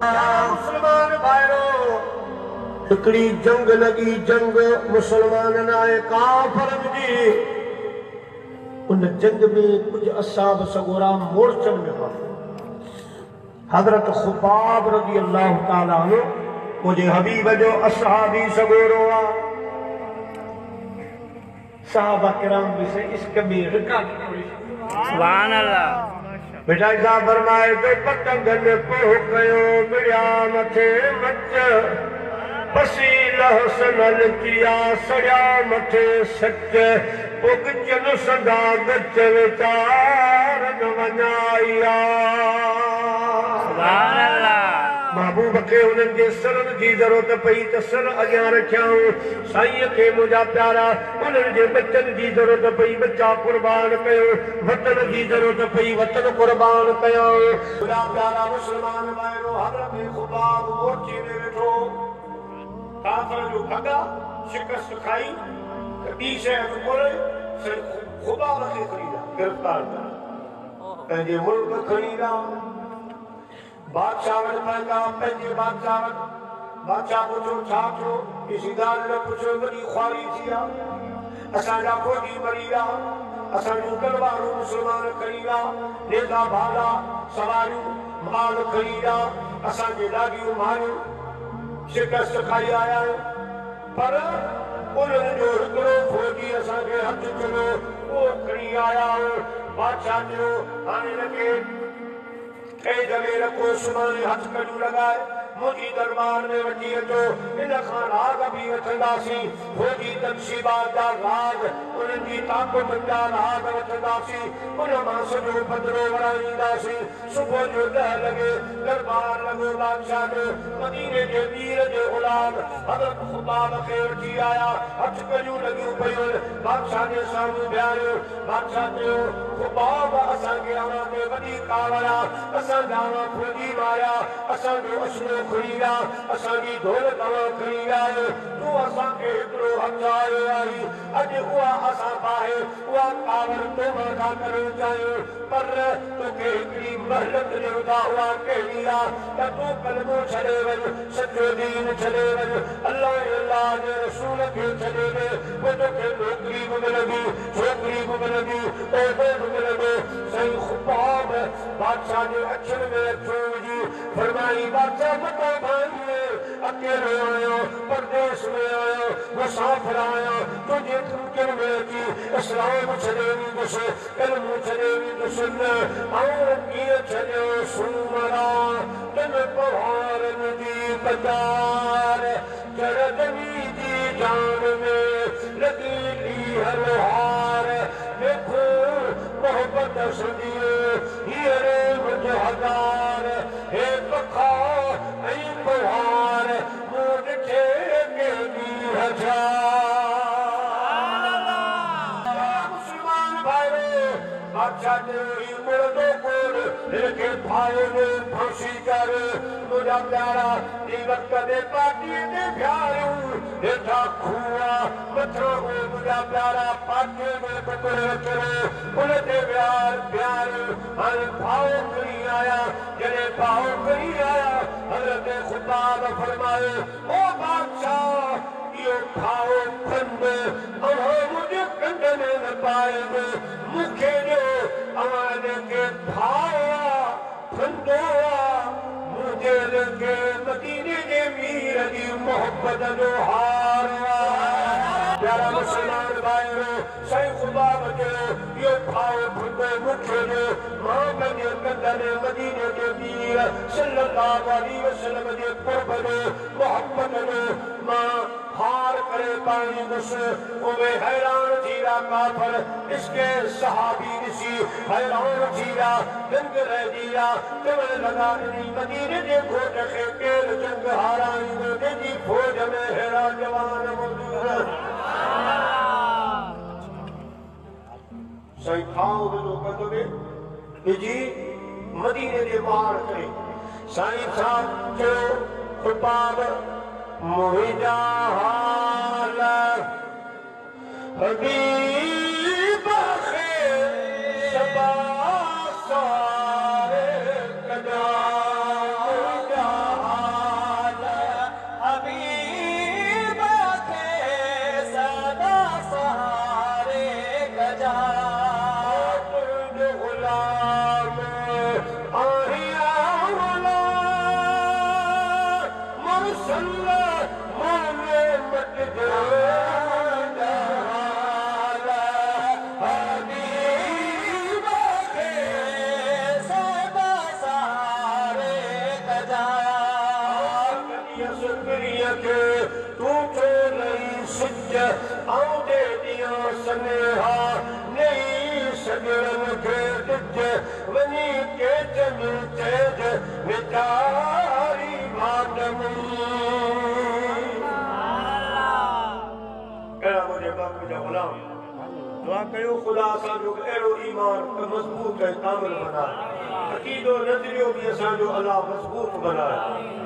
मुसलमान भाइयों, हिकिड़ी जंग लगी, जंग मुसलमानन ऐं काफ़िरन जी। उन जंग में कुछ असहाब सगोरा मोर्चन में हुआ। हज़रत खुबाब रज़ी अल्लाह ताला अन्हु मुझे हबीब जो असहाबी सगोरो आ। सहाबा किराम भी से इसके में रिकॉर्ड करी। सुभान अल्लाह। बेटा जा फरमाए तो पतंगन पोह कयो मिड़िया मथे मच, बसी लहसनल किया सड़िया मथे सच, उगचन सदा गच विचार न वञाया। सुभान अल्लाह। महबूब खे उन्हनि जे सिरनि जी ज़रूरत पई त सिर अॻियां रखियाऊं। साईं खे मुंहिंजा प्यारा उन्हनि जे बचनि जी ज़रूरत पई, बच्चा कुर्बान कयो। वतन जी ज़रूरत पई, वतन कुर्बान कयाऊं। मुंहिंजा प्यारा मुस्लमान भाइरो, हज़रत खुबाब मोर्चे में वेठो, काफ़िर जो भॻा शिकस्त खाई त ॿी शइ कोन्हे, खुबाब खे खणी विया, गिरफ़्तार कया, पंहिंजे मुल्क खणी विया। बादशाह वटि पहुता, पंहिंजे बादशाह वटि। बादशाह पुछो छा थियो? किसी ॻाल्हि न पुछो, वॾी ख्वारी थी आहे। असांजा फौजी मरी विया, असांजूं तलवारूं मुस्लमान खणी विया, नेज़ा भाला सवारियूं माल खणी विया, असांजे ॾाढियूं मारियूं, शिकस्त खाई आया आहियूं। पर उन्हनि जो हिकिड़ो फौजी असांखे हथ चयो, उहो खणी आया आहियूं। बादशाह चयो हाणे हिनखे कई जगह रखो, सुभाणे हथ कजू लगाए मुझी दरबार में वठी अचो, इन खां राग भी वठंदासीं। फौजी तनसीबात जा राग, उन्हनि जी ताक़त जा राग वठंदासीं, उन मां सॼो पधरो वराईंदासीं। सुबुह जो 10 लॻे दरबार लॻो बादशाह जो। मदीने जे वीर जे गुलाम हज़रत खुबाब खे वठी आया, हथ कजू लॻियूं पयूं, बादशाह जे साम्हूं बीहारियो। बादशाह चयो खुबाब असांखे अवां ते वॾी कावड़ आहे, असांजा फौजी मारिया, असांजो असलो खणी विया, असांजी दौलत अवां खणी विया आहियो। तूं असांखे हिकिड़ो हथ आयो आहीं, अॼु उहा असां पाहे उहा कावड़ तो मां था करणु चाहियूं। पर तोखे हिकिड़ी महलत ॾियूं था, उहा कहिड़ी आहे त तूं कलमो छॾे वञ, सचो दीन छॾे वञ, अल्लाह अल्लाह जे रसूल खे छॾे ॾे, पोइ तोखे नौकरी बि मिलंदी, छोकिरी बि मिलंदी, उहिदो बि मिलंदो। साईं खुबाब बादशाह जे अखियुनि में अखियूं विझी फरमाई, बादशाह मतो भाई, अकेलो आयो, परदेस में आयो, मुसाफ़िर आयो, तुझे मुमकिन में अची इस्लाम छॾे वेंदुसि, कलमो छॾे वेंदुसि न। ऐं कीअं छॾियो सूमरा तिन पहाड़नि जी बजार, जड़दनी जी जान में लगी लीहर हार। देखो मोहब्बत सदियो हीरे मुझ हजार, हे पखा ऐं पहाड़ मूं ॾिठे केॾी हजार। मुस्लमान भाइरो, बादशाह चयो मुड़दो कोन, हिनखे फायो में फांसी कर। मुंहिंजा प्यारा इन वक़्त ते पाटीअ ते बीहारियूं, हेठां खूह मथां मुंहिंजा प्यारा पाटीअ में पकड़ रखियो, उन ते बीहारियूं। हाणे भाउ खणी आया, जॾहिं भाउ खणी आया हज़रत खुबाब फरमायो, ओ बादशाह इहो भाउ खंड अवां मुंहिंजे कंध में न पाइबो, मूंखे ॾियो, अवां हिनखे भाउ खंडो मुंहिंजे लॻे मदीने जे मीर जी मोहब्बत जो हार। प्यारा मुस्लमान भाइरो, साईं खुबाब चयो इहो भाउ खंडो मूंखे ॾियो, मां पंहिंजे कंध में मदीने जे मीर सल्लल्लाहु अलैहि वसल्लम जे क़ुर्ब जो मोहब्बत जो मां हार करे पाईंदुसि। उहे हैरान थी विया काफ़िर, इसके सहाबी ॾिसी हैरान थी विया, दंग रहिजी विया, चवण लॻा इन मदीने जे घोट खे केरु जंग हाराईंदो, जंहिंजी फौज में अहिड़ा जवान मौजूद। साईं खाओ वञो कंध में विझी मदीने जे ॿाहिरि करे साईं साहब चयो खुबाब मुंहिंजा हाल हबीब खे सबा सारे कजा, मुंहिंजा दुआ कयो खुदा असांजो अहिड़ो ईमान मज़बूत ऐं कामिल बनाए, अक़ीदो नज़रियो बि असांजो अलाह मज़बूत बनाए।